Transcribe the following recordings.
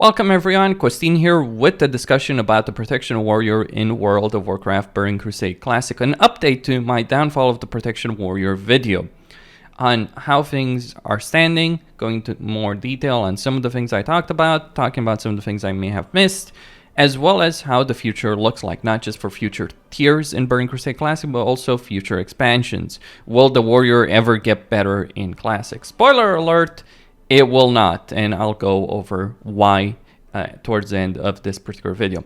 Welcome everyone, Christine here with the discussion about the Protection Warrior in World of Warcraft Burning Crusade Classic, an update to my Downfall of the Protection Warrior video on how things are standing, going into more detail on some of the things I talked about, talking about some of the things I may have missed, as well as how the future looks like, not just for future tiers in Burning Crusade Classic, but also future expansions. Will the Warrior ever get better in Classic? Spoiler alert! It will not, and I'll go over why towards the end of this particular video.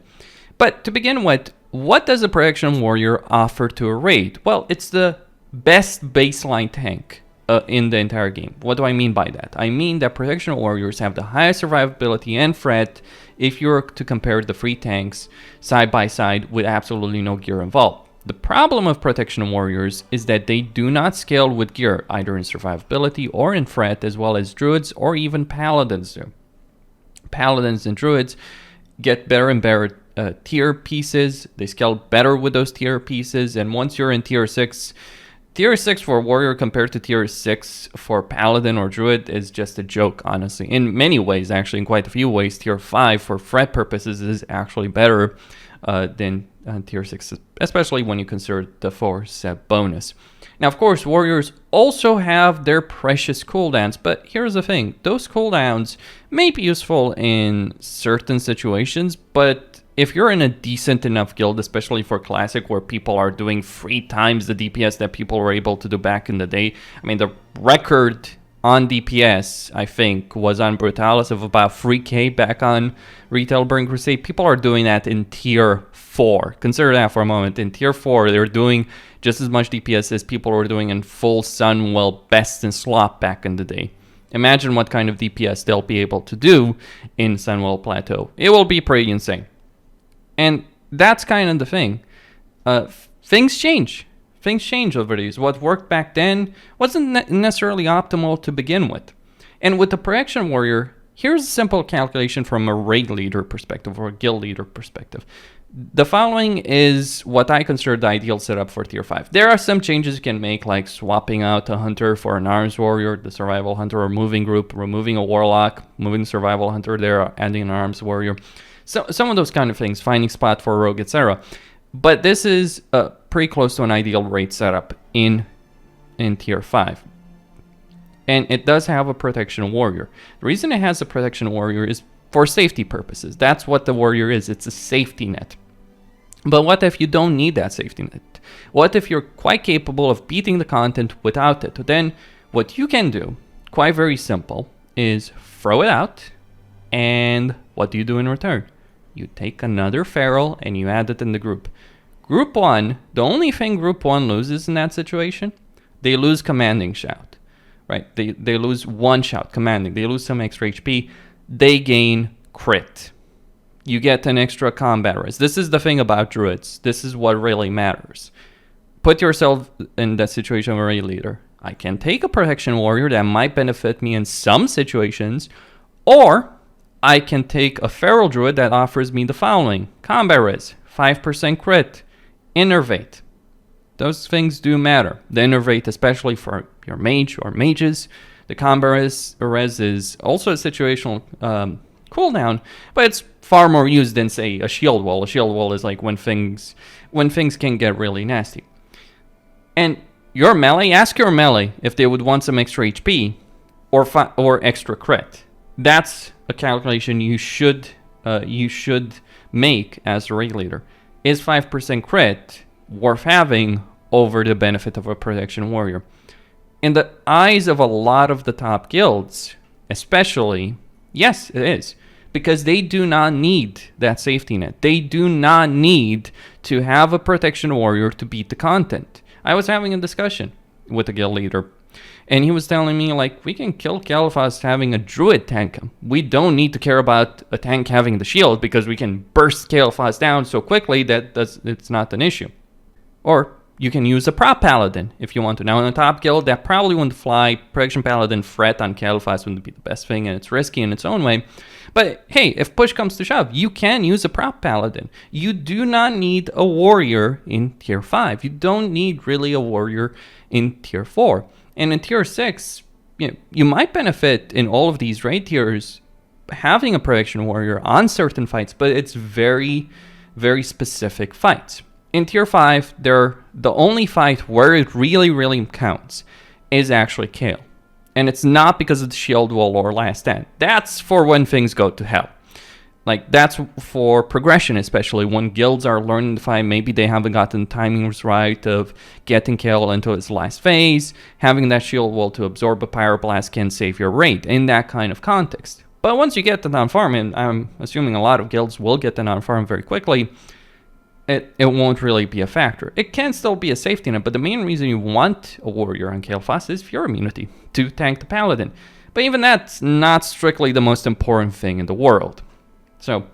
But to begin with, what does a Protection Warrior offer to a raid? Well, it's the best baseline tank in the entire game. What do I mean by that? I mean that Protection Warriors have the highest survivability and threat if you were to compare the three tanks side by side with absolutely no gear involved. The problem of Protection Warriors is that they do not scale with gear, either in survivability or in threat, as well as Druids or even Paladins do. Paladins and Druids get better and better tier pieces. They scale better with those tier pieces, and once you're in tier 6 for Warrior compared to tier 6 for Paladin or Druid is just a joke, honestly. In many ways, actually, in quite a few ways, tier 5 for threat purposes is actually better than tier 6, especially when you consider the 4-set bonus. Now, of course, Warriors also have their precious cooldowns, but here's the thing. Those cooldowns may be useful in certain situations, but if you're in a decent enough guild, especially for Classic, where people are doing 3 times the DPS that people were able to do back in the day. I mean, the record on DPS, I think, was on Brutalis of about 3k back on Retail Burning Crusade. People are doing that in tier 4. Consider that for a moment. In tier 4, they're doing just as much DPS as people were doing in full Sunwell Best and Slop back in the day. Imagine what kind of DPS they'll be able to do in Sunwell Plateau. It will be pretty insane. And that's kind of the thing. Things change. Things change over these. What worked back then wasn't necessarily optimal to begin with. And with the Protection Warrior, here's a simple calculation from a raid leader perspective or a guild leader perspective. The following is what I consider the ideal setup for tier 5. There are some changes you can make, like swapping out a hunter for an arms warrior, the survival hunter, or moving group, removing a warlock, moving the survival hunter there, adding an arms warrior. So some of those kind of things, finding spot for a rogue, etc. But this is pretty close to an ideal raid setup in tier 5. And it does have a Protection Warrior. The reason it has a Protection Warrior is for safety purposes. That's what the Warrior is. It's a safety net. But what if you don't need that safety net? What if you're quite capable of beating the content without it? Then what you can do, quite very simple, is throw it out. And what do you do in return? You take another Feral and you add it in the group. Group 1, the only thing Group 1 loses in that situation, they lose Commanding Shout. Right? They lose 1 shout, Commanding. They lose some extra HP. They gain Crit. You get an extra combat res. This is the thing about Druids. This is what really matters. Put yourself in that situation of a raid leader. I can take a Protection Warrior that might benefit me in some situations, or I can take a Feral Druid that offers me the following. Combat res, 5% crit, Innervate. Those things do matter. The Innervate, especially for your mage or mages. The combat res is also a situational cooldown, but it's far more used than, say, a shield wall. A shield wall is like when things can get really nasty. And your melee, ask your melee if they would want some extra HP or extra crit. That's a calculation you should make as a raid leader. Is 5% crit worth having over the benefit of a Protection Warrior? In the eyes of a lot of the top guilds, especially, yes, it is. Because they do not need that safety net. They do not need to have a Protection Warrior to beat the content. I was having a discussion with a guild leader, and he was telling me, like, we can kill Califas having a Druid tank him. We don't need to care about a tank having the shield because we can burst Califas down so quickly that it's not an issue. Or you can use a prop paladin if you want to. Now, in a top guild, that probably wouldn't fly. Protection paladin threat on Califas wouldn't be the best thing, and it's risky in its own way. But hey, if push comes to shove, you can use a prop paladin. You do not need a warrior in tier 5. You don't need really a warrior in tier 4. And in tier 6, you might benefit in all of these raid tiers having a protection warrior on certain fights, but it's very, very specific fights. In tier 5, the only fight where it really counts is actually Kayle. And it's not because of the shield wall or last stand. That's for when things go to hell. Like, that's for progression, especially when guilds are learning the fight. Maybe they haven't gotten the timings right of getting Kayle into its last phase. Having that shield wall to absorb a pyroblast can save your raid in that kind of context. But once you get the non-farm, and I'm assuming a lot of guilds will get the non-farm very quickly, it won't really be a factor. It can still be a safety net, but the main reason you want a warrior on Kayle fast is Fear immunity to tank the paladin. But even that's not strictly the most important thing in the world. So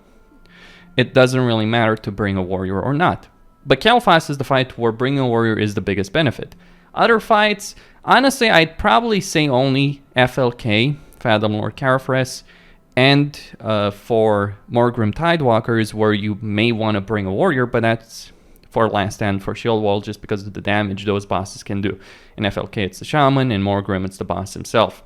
it doesn't really matter to bring a warrior or not. But Kayle fast is the fight where bringing a warrior is the biggest benefit. Other fights, honestly, I'd probably say only FLK, Fathom Lord Carafres, and for Morgrim Tidewalkers, where you may want to bring a warrior, but that's for last stand for shield wall just because of the damage those bosses can do. In FLK it's the shaman, in Morgrim it's the boss himself.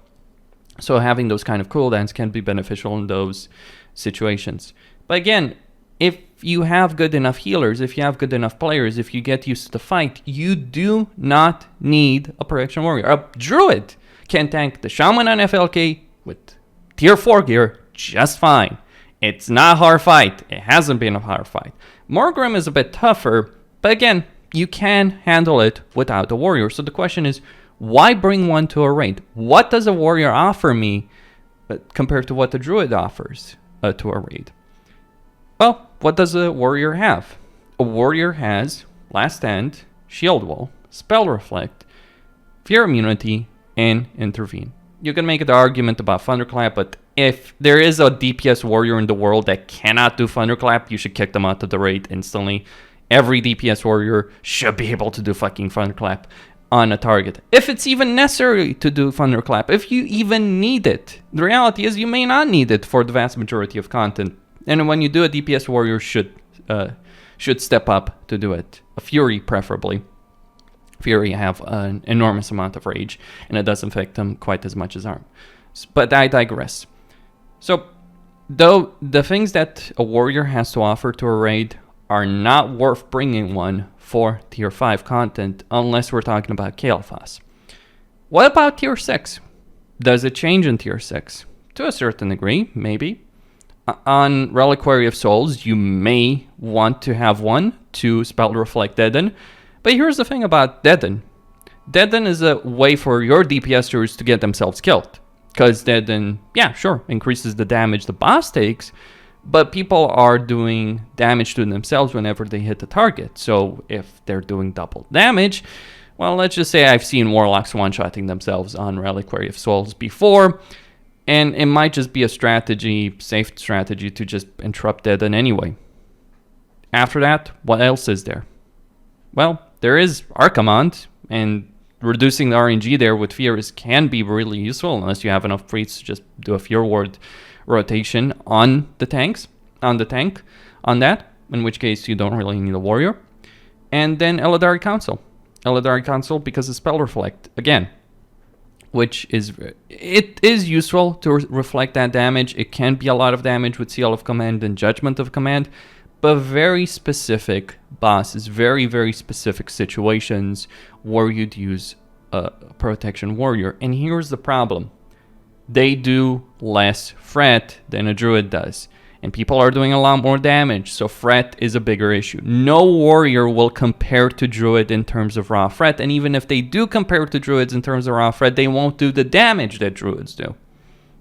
So having those kind of cooldowns can be beneficial in those situations. But again, if you have good enough healers, if you have good enough players, if you get used to the fight, you do not need a protection warrior. A druid can tank the shaman on FLK with tier 4 gear just fine. It's not a hard fight. It hasn't been a hard fight. Morgrim is a bit tougher, but again, you can handle it without a warrior. So the question is, why bring one to a raid? What does a warrior offer me compared to what the druid offers to a raid? Well, what does a warrior have? A warrior has Last Stand, Shield Wall, Spell Reflect, Fear Immunity, and Intervene. You can make the argument about Thunderclap, but if there is a DPS warrior in the world that cannot do Thunderclap, you should kick them out of the raid instantly. Every DPS warrior should be able to do fucking Thunderclap on a target. If it's even necessary to do Thunderclap, if you even need it. The reality is you may not need it for the vast majority of content. And when you do, a DPS warrior should step up to do it. A Fury preferably. Fury have an enormous amount of rage, and it doesn't affect them quite as much as Arm. But I digress. So, though the things that a warrior has to offer to a raid are not worth bringing one for tier 5 content unless we're talking about Kayle fast. What about tier 6? Does it change in tier 6? To a certain degree, maybe. On Reliquary of Souls, you may want to have one to Spell Reflect Deaden. But here's the thing about Deaden. Deaden is a way for your DPSers to get themselves killed. Because Deaden, yeah, sure, increases the damage the boss takes, but people are doing damage to themselves whenever they hit the target. So if they're doing double damage, well, let's just say I've seen Warlocks one-shotting themselves on Reliquary of Souls before, and it might just be a strategy, safe strategy, to just interrupt Deaden anyway. After that, what else is there? Well, there is Archimond, and reducing the RNG there with Fears can be really useful unless you have enough priests to just do a Fear Ward rotation on the tank, in which case you don't really need a warrior. And then Eladari Council because of Spell Reflect, again, which is, it is useful to reflect that damage. It can be a lot of damage with Seal of Command and Judgment of Command, but very specific bosses, very, very specific situations where you'd use a protection warrior. And here's the problem. They do less fret than a druid does. And people are doing a lot more damage, so fret is a bigger issue. No warrior will compare to druid in terms of raw fret, and even if they do compare to druids in terms of raw fret, they won't do the damage that druids do.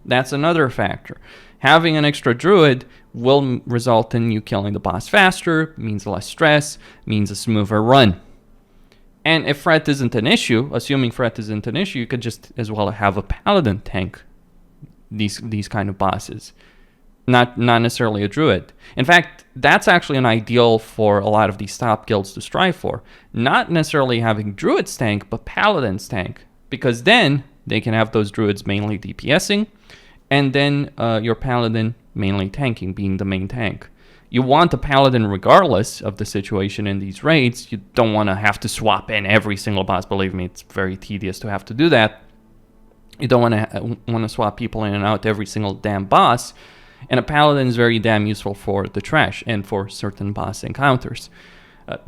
That's another factor. Having an extra druid will result in you killing the boss faster, means less stress, means a smoother run. And if fret isn't an issue, assuming fret isn't an issue, you could just as well have a paladin tank these kind of bosses. Not necessarily a druid. In fact, that's actually an ideal for a lot of these top guilds to strive for. Not necessarily having druids tank, but paladins tank. Because then they can have those druids mainly DPSing, and then your paladin mainly tanking, being the main tank. You want a paladin regardless of the situation in these raids. You don't want to have to swap in every single boss. Believe me, it's very tedious to have to do that. You don't want to swap people in and out every single damn boss. And a paladin is very damn useful for the trash and for certain boss encounters.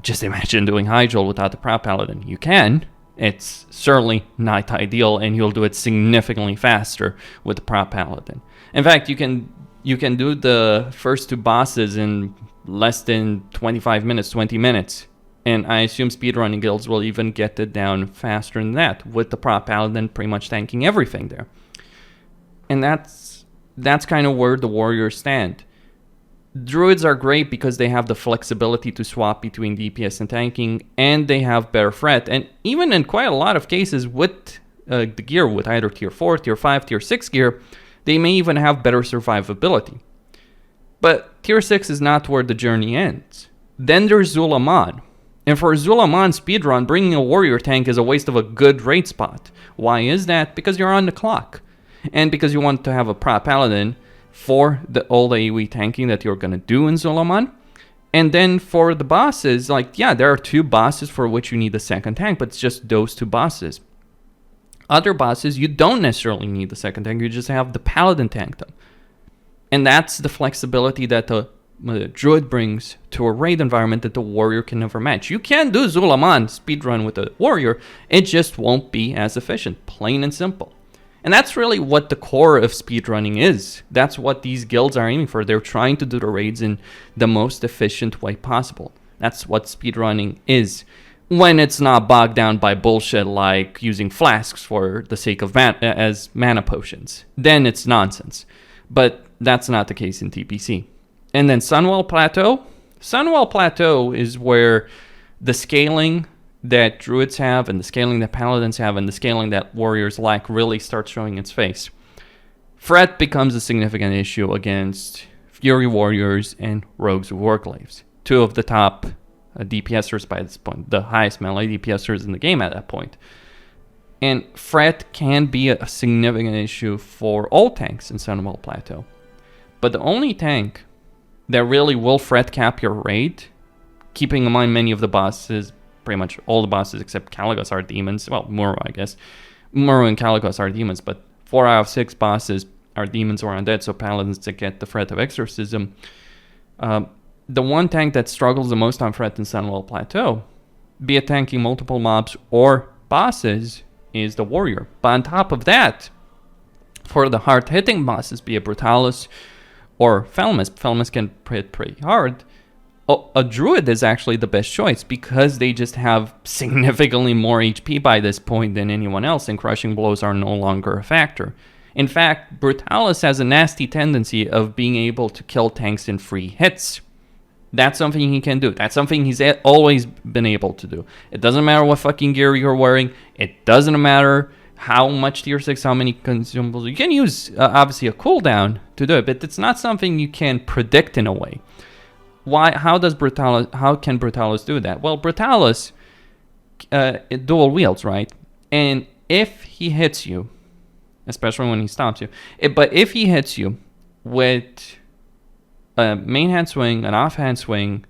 Just imagine doing Hyjal without the prop paladin. You can. It's certainly not ideal, and you'll do it significantly faster with the prop paladin. In fact, you can do the first 2 bosses in less than 25 minutes, 20 minutes. And I assume speedrunning guilds will even get it down faster than that, with the prop paladin pretty much tanking everything there. And that's kind of where the warriors stand. Druids are great because they have the flexibility to swap between DPS and tanking, and they have better threat. And even in quite a lot of cases with the gear, with either tier 4, tier 5, tier 6 gear, they may even have better survivability. But tier 6 is not where the journey ends. Then there's Zul'Aman. And for Zul'Aman speedrun, bringing a warrior tank is a waste of a good raid spot. Why is that? Because you're on the clock. And because you want to have a prop paladin for all the AoE tanking that you're going to do in Zul'Aman. And then for the bosses, like, yeah, there are 2 bosses for which you need a second tank, but it's just those 2 bosses. Other bosses, you don't necessarily need the second tank, you just have the paladin tank them. And that's the flexibility that the druid brings to a raid environment that the warrior can never match. You can do Zul'Aman speedrun with a warrior, it just won't be as efficient, plain and simple. And that's really what the core of speedrunning is. That's what these guilds are aiming for. They're trying to do the raids in the most efficient way possible. That's what speedrunning is. When it's not bogged down by bullshit like using flasks for the sake of as mana potions, then it's nonsense. But that's not the case in TBC. And then Sunwell Plateau. Sunwell Plateau is where the scaling that druids have and the scaling that paladins have and the scaling that warriors lack really starts showing its face. Threat becomes a significant issue against Fury Warriors and Rogues of Warglaives. 2 of the top DPSers by this point, the highest melee DPSers in the game at that point. And threat can be a significant issue for all tanks in Sunwell Plateau. But the only tank that really will threat cap your raid, keeping in mind many of the bosses, pretty much all the bosses except Caligos are demons. Well, Muro, I guess. Muro and Caligos are demons, but 4 out of 6 bosses are demons or undead, so paladins that get the threat of exorcism. The one tank that struggles the most on threat in Sunwell Plateau, be it tanking multiple mobs or bosses, is the warrior. But on top of that, for the hard-hitting bosses, be it Brutalis or Felmis can hit pretty hard, a druid is actually the best choice because they just have significantly more HP by this point than anyone else, and crushing blows are no longer a factor. In fact, Brutalis has a nasty tendency of being able to kill tanks in 3 hits. That's something he can do. That's something he's always been able to do. It doesn't matter what fucking gear you're wearing. It doesn't matter how much tier 6, how many consumables. You can use, obviously, a cooldown to do it, but it's not something you can predict in a way. Why? How can Brutalis do that? Well, Brutalis it dual wields, right? And if he hits you, especially when he stops you, but if he hits you with a main hand swing, an offhand swing,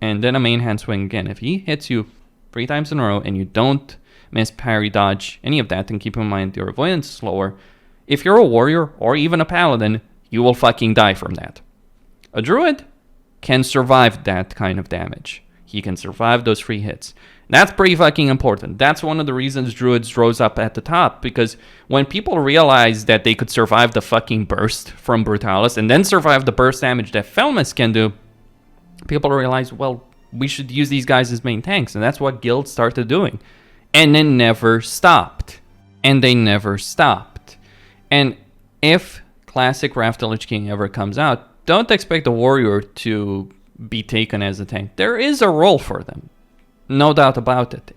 and then a main hand swing again, if he hits you 3 times in a row and you don't miss, parry, dodge, any of that, and keep in mind your avoidance is slower, if you're a warrior or even a paladin, you will fucking die from that. A druid can survive that kind of damage. He can survive those 3 hits. That's pretty fucking important. That's one of the reasons druids rose up at the top, because when people realized that they could survive the fucking burst from Brutalis and then survive the burst damage that Felmis can do, people realized, well, we should use these guys as main tanks, and that's what guilds started doing. And it never stopped. And they never stopped. And if Classic Wrath the Lich King ever comes out, don't expect a warrior to be taken as a tank. There is a role for them. No doubt about it.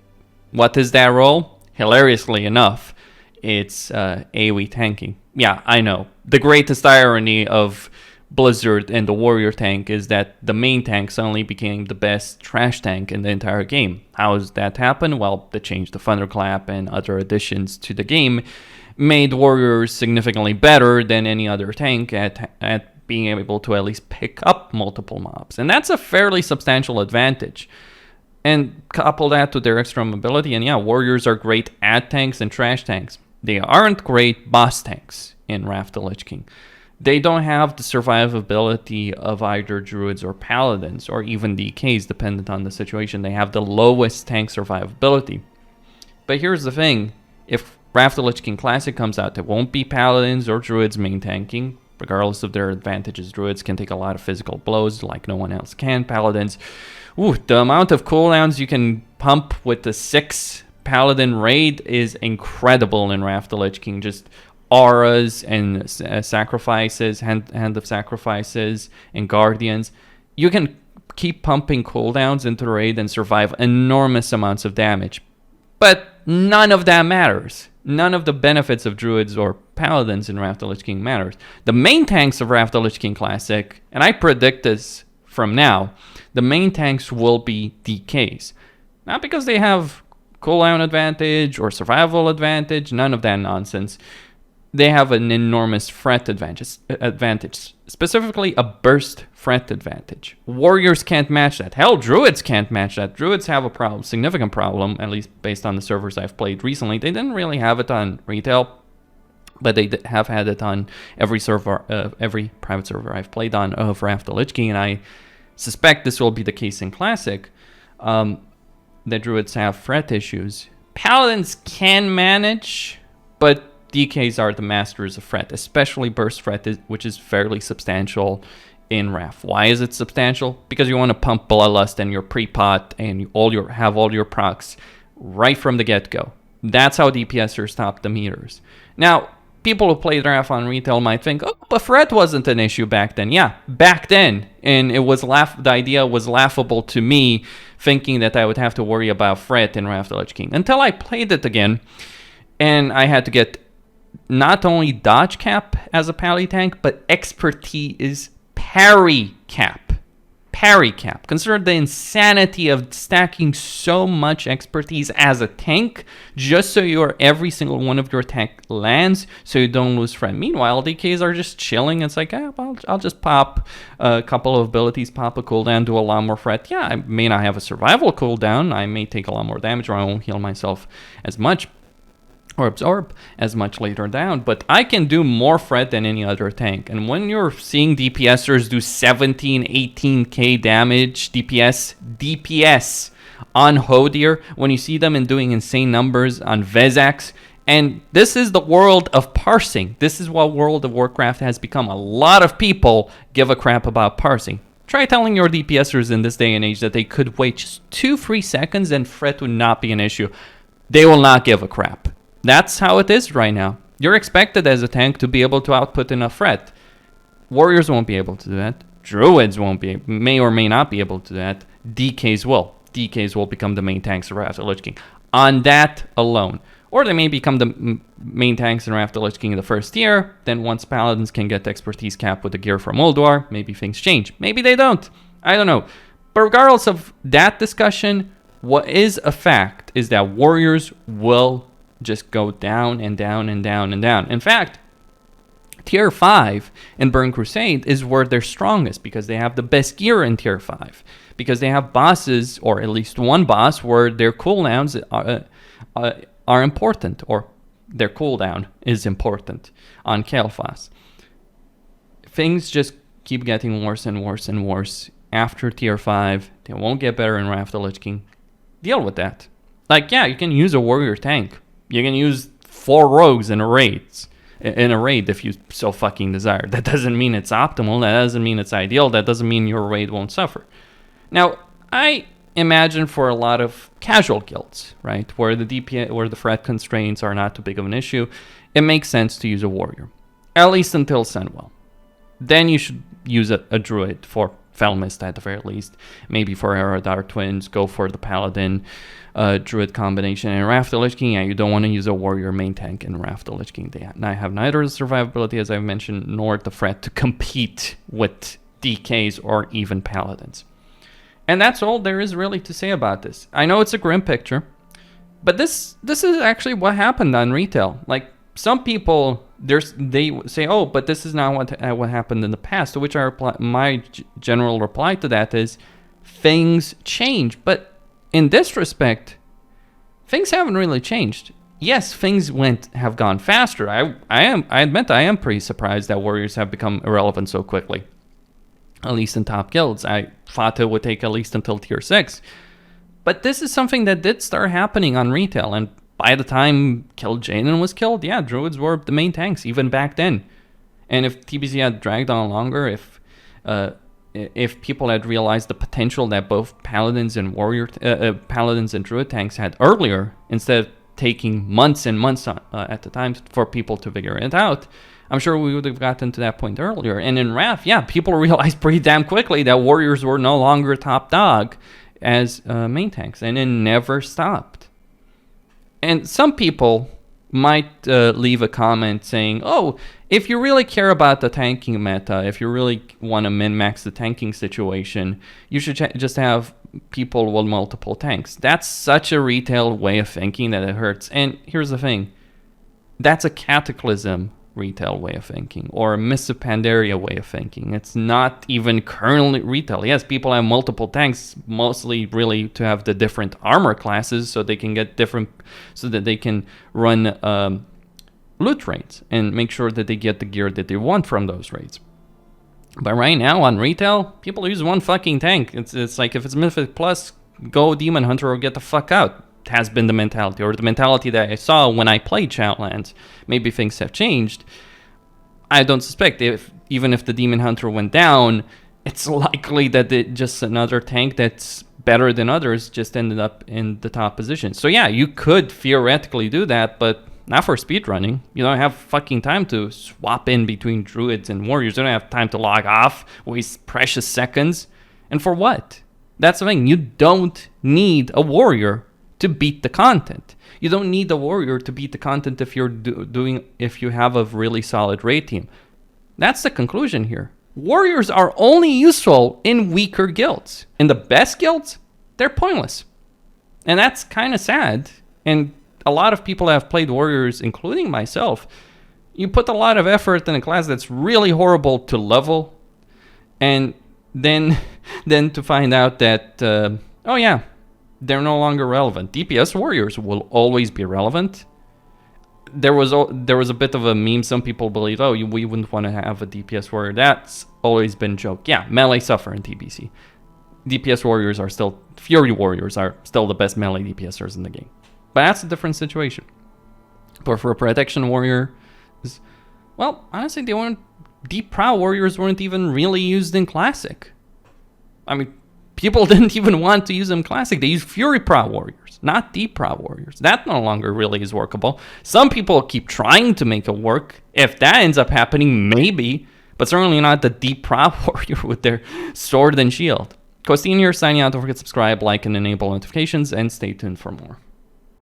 What is that role? Hilariously enough, it's AoE tanking. Yeah, I know. The greatest irony of Blizzard and the warrior tank is that the main tank suddenly became the best trash tank in the entire game. How does that happen? Well, they changed the Thunderclap and other additions to the game, made warriors significantly better than any other tank at being able to at least pick up multiple mobs. And that's a fairly substantial advantage. And couple that to their extra mobility, and yeah, warriors are great at tanks and trash tanks. They aren't great boss tanks in Wrath the Lich King. They don't have the survivability of either Druids or Paladins, or even DKs, dependent on the situation. They have the lowest tank survivability. But here's the thing. If Wrath of the Lich King Classic comes out, it won't be Paladins or Druids main tanking. Regardless of their advantages, Druids can take a lot of physical blows like no one else can. Paladins, the amount of cooldowns you can pump with the 6 Paladin raid is incredible in Wrath of the Lich King. Just auras and sacrifices, hand of sacrifices and guardians. You can keep pumping cooldowns into the raid and survive enormous amounts of damage. But none of that matters. None of the benefits of Druids or Paladins in Wrath of the Lich King matters. The main tanks of Wrath of the Lich King Classic, and I predict this from now, the main tanks will be DKs. Not because they have cooldown advantage or survival advantage, none of that nonsense. They have an enormous threat advantage, specifically a burst threat advantage. Warriors can't match that. Hell, Druids can't match that. Druids have a significant problem, at least based on the servers I've played recently. They didn't really have it on retail, but they have had it on every server, every private server I've played on of Wrath of the Lich King, and I suspect this will be the case in Classic. The Druids have threat issues. Paladins can manage, but DKs are the masters of threat, especially burst threat, which is fairly substantial in Wrath. Why is it substantial? Because you want to pump Bloodlust and your pre-pot and have all your procs right from the get-go. That's how DPSers top the meters. Now, people who played Wrath on retail might think, oh, but threat wasn't an issue back then. Yeah, back then. And it was the idea was laughable to me, thinking that I would have to worry about threat in Wrath of the Lich King. Until I played it again, and I had to get not only dodge cap as a pally tank, but expertise parry cap. Parry cap. Consider the insanity of stacking so much expertise as a tank just so every single one of your attack lands so you don't lose threat. Meanwhile, DKs are just chilling. It's like, I'll just pop a couple of abilities, pop a cooldown, do a lot more threat. Yeah, I may not have a survival cooldown. I may take a lot more damage, or I won't heal myself as much or absorb as much later down, but I can do more threat than any other tank. And when you're seeing DPSers do 17, 18k damage, DPS on Hodir, when you see them in doing insane numbers on Vezax, and this is the world of parsing. This is what World of Warcraft has become. A lot of people give a crap about parsing. Try telling your DPSers in this day and age that they could wait just 2-3 seconds and threat would not be an issue. They will not give a crap. That's how it is right now. You're expected as a tank to be able to output enough threat. Warriors won't be able to do that. Druids may or may not be able to do that. DKs will. DKs will become the main tanks of Wrath of the Lich King on that alone. Or they may become the main tanks in Wrath of the Lich King in the first tier. Then once Paladins can get expertise cap with the gear from Ulduar, maybe things change. Maybe they don't. I don't know. But regardless of that discussion, what is a fact is that Warriors will just go down and down and down and down. In fact, Tier 5 in Burning Crusade is where they're strongest because they have the best gear in Tier 5. Because they have bosses, or at least one boss, where their cooldowns are important, or their cooldown is important on Kael'thas. Things just keep getting worse and worse and worse after Tier 5. They won't get better in Wrath of the Lich King. Deal with that. Like, yeah, you can use a warrior tank. You can use 4 rogues in a raid if you so fucking desire. That doesn't mean it's optimal. That doesn't mean it's ideal. That doesn't mean your raid won't suffer. Now, I imagine for a lot of casual guilds, right, where the threat constraints are not too big of an issue, it makes sense to use a warrior, at least until Sunwell. Then you should use a druid for Felmist at the very least. Maybe for Eredar Twins, go for the Paladin Druid combination. In Wrath of the Lich King, yeah, you don't want to use a warrior main tank in Wrath of the Lich King. They have neither the survivability, as I've mentioned, nor the threat to compete with DKs or even Paladins. And that's all there is really to say about this. I know it's a grim picture, but this is actually what happened on retail. Like, some people, they say, oh, but this is not what happened in the past. To which my general reply to that is, things change. But in this respect, things haven't really changed. yes, things have gone faster. I admit I am pretty surprised that warriors have become irrelevant so quickly. At least in top guilds. I thought it would take at least until tier 6. But this is something that did start happening on retail, and by the time Kil'jaeden was killed, yeah, Druids were the main tanks, even back then. And if TBC had dragged on longer, if people had realized the potential that both Paladins and Paladins and Druid tanks had earlier, instead of taking months and months at the time for people to figure it out, I'm sure we would have gotten to that point earlier. And in Wrath, yeah, people realized pretty damn quickly that warriors were no longer top dog as main tanks, and it never stopped. And some people might leave a comment saying, oh, if you really care about the tanking meta, if you really want to min-max the tanking situation, you should just have people with multiple tanks. That's such a retail way of thinking that it hurts. And here's the thing. That's a Cataclysm retail way of thinking, or a Mists of Pandaria way of thinking. It's not even currently retail. Yes, people have multiple tanks, mostly really to have the different armor classes so they can get so that they can run loot raids and make sure that they get the gear that they want from those raids. But right now on retail, people use one fucking tank. It's like, if it's Mythic Plus, go Demon Hunter or get the fuck out. Has been the mentality, or the mentality that I saw when I played Shadowlands. Maybe things have changed. I don't suspect, even if the Demon Hunter went down, it's likely that just another tank that's better than others just ended up in the top position. So yeah, you could theoretically do that, but not for speedrunning. You don't have fucking time to swap in between Druids and Warriors. You don't have time to log off, waste precious seconds. And for what? That's the thing. You don't need a Warrior to beat the content. You don't need the warrior to beat the content if you're if you have a really solid raid team. That's the conclusion here. Warriors are only useful in weaker guilds. In the best guilds, they're pointless. And that's kind of sad. And a lot of people have played warriors, including myself. You put a lot of effort in a class that's really horrible to level, and then to find out that oh yeah, they're no longer relevant. DPS warriors will always be relevant. There was a bit of a meme. Some people believe, oh, we wouldn't want to have a DPS warrior. That's always been joke. Yeah, melee suffer in TBC. DPS warriors are still, Fury warriors are still the best melee DPSers in the game. But that's a different situation. But for a protection warrior, well, honestly, Deep Prow warriors weren't even really used in Classic. I mean, people didn't even want to use them Classic. They used Fury Prow warriors, not Deep Prow warriors. That no longer really is workable. Some people keep trying to make it work. If that ends up happening, maybe. But certainly not the Deep Prow warrior with their sword and shield. Costin here, signing out. Don't forget to subscribe, like, and enable notifications, and stay tuned for more.